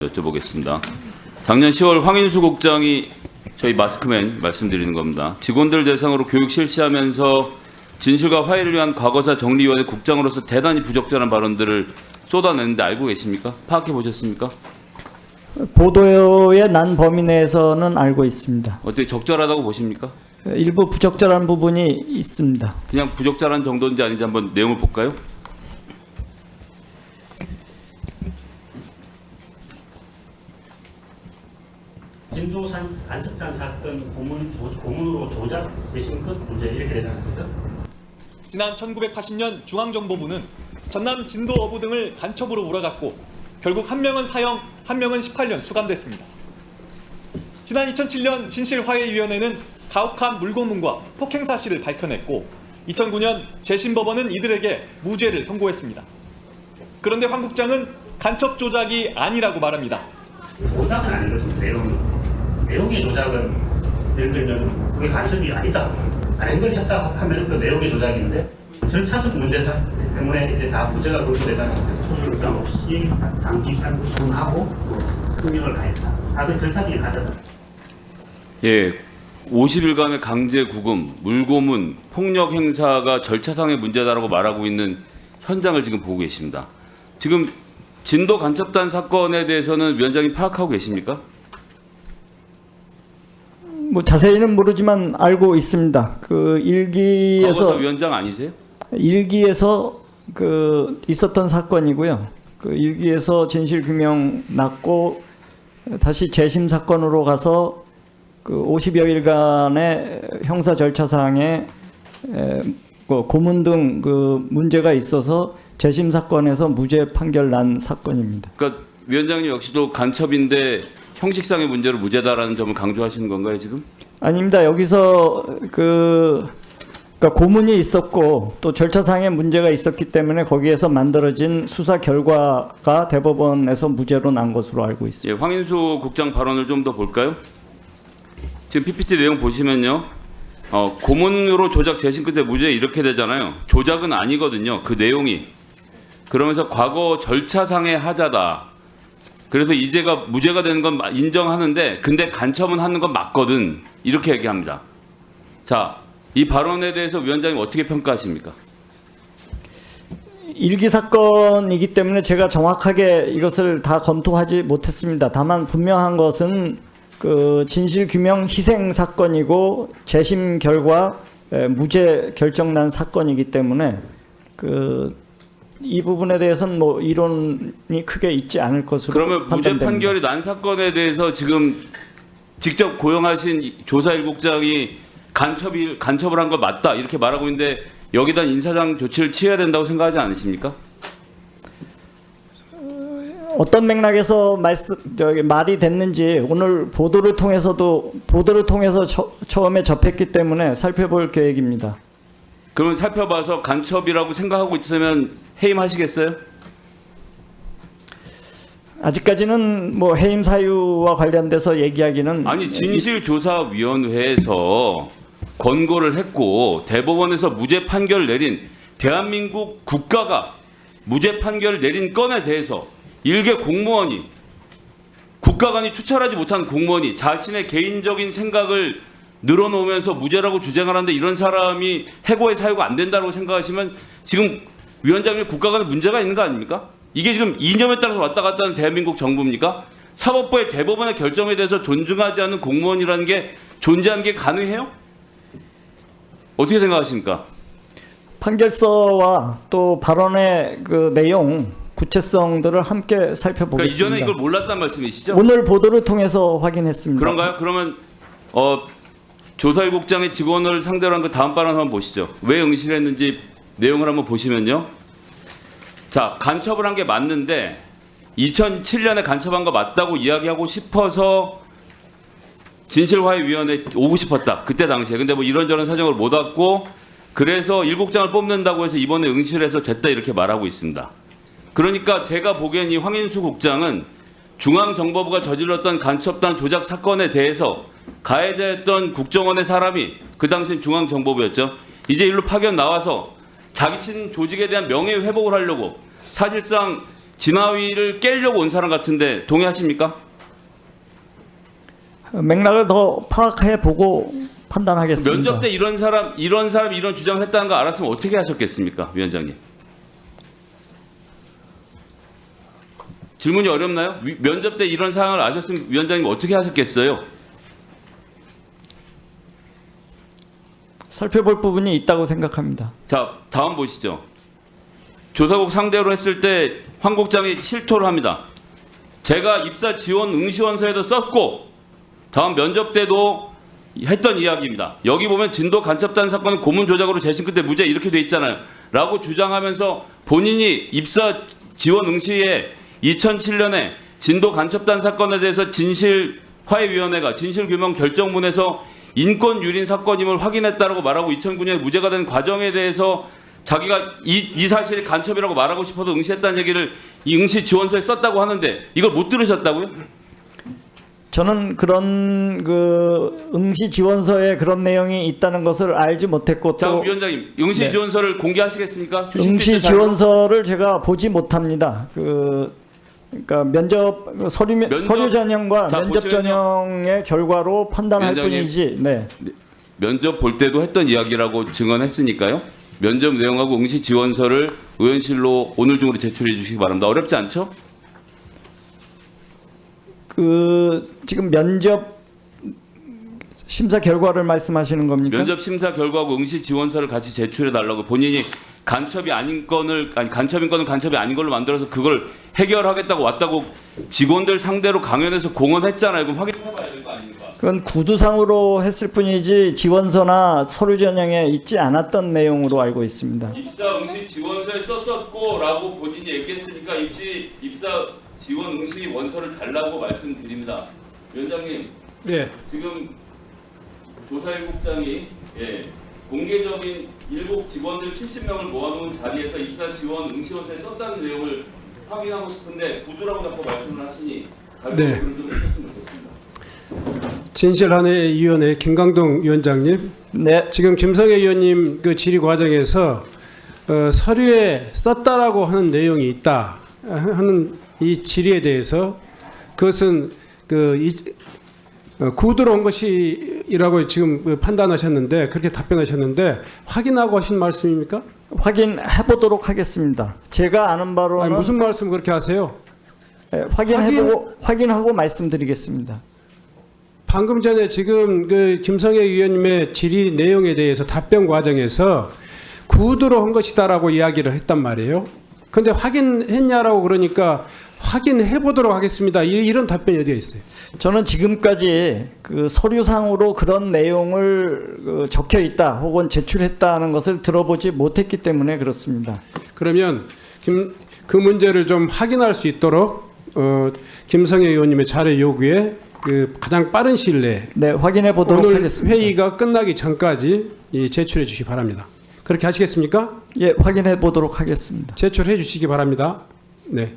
여쭤보겠습니다. 작년 10월 황인수 국장이 저희 마스크맨 말씀드리는 겁니다. 직원들 대상으로 교육 실시하면서 진실과 화해를 위한 과거사 정리위원회 국장으로서 대단히 부적절한 발언들을 쏟아냈는데 알고 계십니까? 파악해 보셨습니까? 보도에 난 범위 내에서는 알고 있습니다. 어떻게 적절하다고 보십니까? 일부 부적절한 부분이 있습니다. 그냥 부적절한 정도인지 아닌지 한번 내용을 볼까요? 진도산 간첩단 사건 고문으로 조작 외신 끝 문제 이렇게 되잖아요. 그죠? 지난 1980년 중앙정보부는 전남 진도 어부 등을 간첩으로 몰아갔고 결국 한 명은 사형, 한 명은 18년 수감됐습니다. 지난 2007년 진실화해위원회는 가혹한 물고문과 폭행 사실을 밝혀냈고 2009년 재심법원은 이들에게 무죄를 선고했습니다. 그런데 황 국장은 간첩 조작이 아니라고 말합니다. 조작은 아니거든요. 내용의 조작은 예를 들면 그게 간첩이 아니다. 아닌 걸 했다 하면 그 내용의 조작인데 절차적 문제사 때문에 이제 다 무죄가 거부되잖아요. 소유장 없이 장기간 구금하고 흥명을 가했다. 다들 절차적인 과정. 예, 50일간의 강제 구금, 물고문, 폭력 행사가 절차상의 문제다라고 말하고 있는 현장을 지금 보고 계십니다. 지금 진도 간첩단 사건에 대해서는 위원장님 파악하고 계십니까? 뭐 자세히는 모르지만 알고 있습니다. 그 일기에서 과거사 위원장 아니세요? 그 있었던 사건이고요. 그 일기에서 진실 규명 났고 다시 재심 사건으로 가서 그 50여일간의 형사 절차상에 고문 등 그 문제가 있어서 재심 사건에서 무죄 판결 난 사건입니다. 그러니까 위원장님 역시도 간첩인데 형식상의 문제로 무죄다라는 점을 강조하시는 건가요 지금? 아닙니다. 여기서 그러니까 고문이 있었고 또 절차상의 문제가 있었기 때문에 거기에서 만들어진 수사 결과가 대법원에서 무죄로 난 것으로 알고 있습니다. 예, 황인수 국장 발언을 좀 더 볼까요? 지금 PPT 내용 보시면요. 고문으로 조작 재심 끝에 무죄 이렇게 되잖아요. 조작은 아니거든요. 그 내용이. 그러면서 과거 절차상의 하자다. 그래서 이제가 무죄가 되는 건 인정하는데 근데 간첩은 하는 건 맞거든. 이렇게 얘기합니다. 자, 이 발언에 대해서 위원장님 어떻게 평가하십니까? 일기 사건이기 때문에 제가 정확하게 이것을 다 검토하지 못했습니다. 다만 분명한 것은 그 진실 규명 희생 사건이고 재심 결과 무죄 결정난 사건이기 때문에 이 부분에 대해서는 뭐 이론이 크게 있지 않을 것으로 그러면 무죄 판단됩니다. 판결이 난 사건에 대해서 지금 직접 고용하신 조사 1국장이 간첩을 한 거 맞다 이렇게 말하고 있는데 여기다 인사상 조치를 취해야 된다고 생각하지 않으십니까? 어떤 맥락에서 말이 됐는지 오늘 보도를 통해서 처음에 접했기 때문에 살펴볼 계획입니다. 그러면 살펴봐서 간첩이라고 생각하고 있으면 해임하시겠어요? 아직까지는 뭐 해임 사유와 관련돼서 얘기하기는 아니 진실조사위원회에서 권고를 했고 대법원에서 무죄 판결을 내린 대한민국 국가가 무죄 판결을 내린 건에 대해서 일개 공무원이 국가관이 추천하지 못한 공무원이 자신의 개인적인 생각을 늘어놓으면서 무죄라고 주장을 하는데 이런 사람이 해고의 사유가 안 된다고 생각하시면 지금 위원장님 국가간에 문제가 있는 거 아닙니까? 이게 지금 이념에 따라서 왔다 갔다 하는 대한민국 정부입니까? 사법부의 대법원의 결정에 대해서 존중하지 않는 공무원이라는 게 존재하는 게 가능해요? 어떻게 생각하십니까? 판결서와 또 발언의 그 내용 구체성들을 함께 살펴보겠습니다. 그러니까 이전에 이걸 몰랐단 말씀이시죠? 오늘 보도를 통해서 확인했습니다. 그런가요? 그러면 조사 1국장의 직원을 상대로 한 그 다음 발언 한번 보시죠. 왜 응실했는지 내용을 한번 보시면요. 자, 간첩을 한 게 맞는데 2007년에 간첩한 거 맞다고 이야기하고 싶어서 진실화해위원회 오고 싶었다. 그때 당시에. 근데 뭐 이런저런 사정을 못 왔고 그래서 1국장을 뽑는다고 해서 이번에 응실해서 됐다 이렇게 말하고 있습니다. 그러니까 제가 보기엔 이 황인수 국장은 중앙정보부가 저질렀던 간첩단 조작 사건에 대해서 가해자였던 국정원의 사람이 그 당시엔 중앙정보부였죠. 이제 일로 파견 나와서 자기 친 조직에 대한 명예 회복을 하려고 사실상 진화위를 깨려고 온 사람 같은데 동의하십니까? 맥락을 더 파악해 보고 판단하겠습니다. 면접 때 이런 사람 이런 주장을 했다는 거 알았으면 어떻게 하셨겠습니까, 위원장님? 질문이 어렵나요? 면접 때 이런 사항을 아셨으면 위원장님 어떻게 하셨겠어요? 살펴볼 부분이 있다고 생각합니다. 자, 다음 보시죠. 조사국 상대로 했을 때 황 국장이 실토를 합니다. 제가 입사 지원 응시원서에도 썼고 다음 면접 때도 했던 이야기입니다. 여기 보면 진도 간첩단 사건은 고문 조작으로 재심 끝에 무죄 이렇게 돼 있잖아요. 라고 주장하면서 본인이 입사 지원 응시에 2007년에 진도 간첩단 사건에 대해서 진실화해위원회가 진실규명 결정문에서 인권유린 사건임을 확인했다라고 말하고 2009년에 무죄가 된 과정에 대해서 자기가 이 사실이 간첩이라고 말하고 싶어도 응시했다는 얘기를 이 응시 지원서에 썼다고 하는데 이걸 못 들으셨다고요? 저는 그런 그 응시 지원서에 그런 내용이 있다는 것을 알지 못했고 자, 또 위원장님, 응시 네. 지원서를 공개하시겠습니까? 응시 지원서를 제가 보지 못합니다. 그러니까 서류 전형과 자, 면접 보시면요. 전형의 결과로 판단할 위원장님. 뿐이지. 네. 면접 볼 때도 했던 이야기라고 증언했으니까요. 면접 내용하고 응시 지원서를 의원실로 오늘 중으로 제출해 주시기 바랍니다. 어렵지 않죠? 지금 면접 심사 결과를 말씀하시는 겁니까? 면접 심사 결과하고 응시 지원서를 같이 제출해 달라고 본인이 간첩이 아닌 건을 간첩인 거는 간첩이 아닌 걸로 만들어서 그걸 해결하겠다고 왔다고 직원들 상대로 강연에서 공언했잖아요. 그럼 확인해봐야 될 거 아닙니까? 그건 구두상으로 했을 뿐이지 지원서나 서류 전형에 있지 않았던 내용으로 알고 있습니다. 입사 응시 지원서에 썼었고라고 본인이 얘기했으니까 입사 지원 응시 원서를 달라고 말씀드립니다. 위원장님, 네. 지금 조사일국장이 공개적인 일곱 직원들 70명을 모아놓은 자리에서 입사 지원 응시원서에 썼다는 내용을 확인하고 싶은데 구두라고 자꾸 말씀을 하시니 네. 좀 해줬으면 좋겠습니다. 진실한해위원회 김강동 위원장님, 네. 지금 김성애 의원님 그 질의 과정에서 서류에 썼다라고 하는 내용이 있다 하는 이 질의에 대해서 그것은 구두로 온 것이라고 지금 판단하셨는데 그렇게 답변하셨는데 확인하고 하신 말씀입니까? 확인해 보도록 하겠습니다. 제가 아는 바로는 아니, 무슨 말씀 그렇게 하세요? 확인하고 말씀드리겠습니다. 방금 전에 지금 그 김성애 의원님의 질의 내용에 대해서 답변 과정에서 구두로 한 것이다라고 이야기를 했단 말이에요. 근데 확인했냐라고 그러니까 확인해 보도록 하겠습니다. 이런 답변이 어디에 있어요? 저는 지금까지 그 서류상으로 그런 내용을 적혀 있다 혹은 제출했다는 것을 들어보지 못했기 때문에 그렇습니다. 그러면 그 문제를 좀 확인할 수 있도록 김성애 의원님의 자료 요구에 그 가장 빠른 시일 내에 네, 확인해 보도록 오늘 하겠습니다. 회의가 끝나기 전까지 제출해 주시기 바랍니다. 그렇게 하시겠습니까? 예, 확인해 보도록 하겠습니다. 제출해 주시기 바랍니다. 네.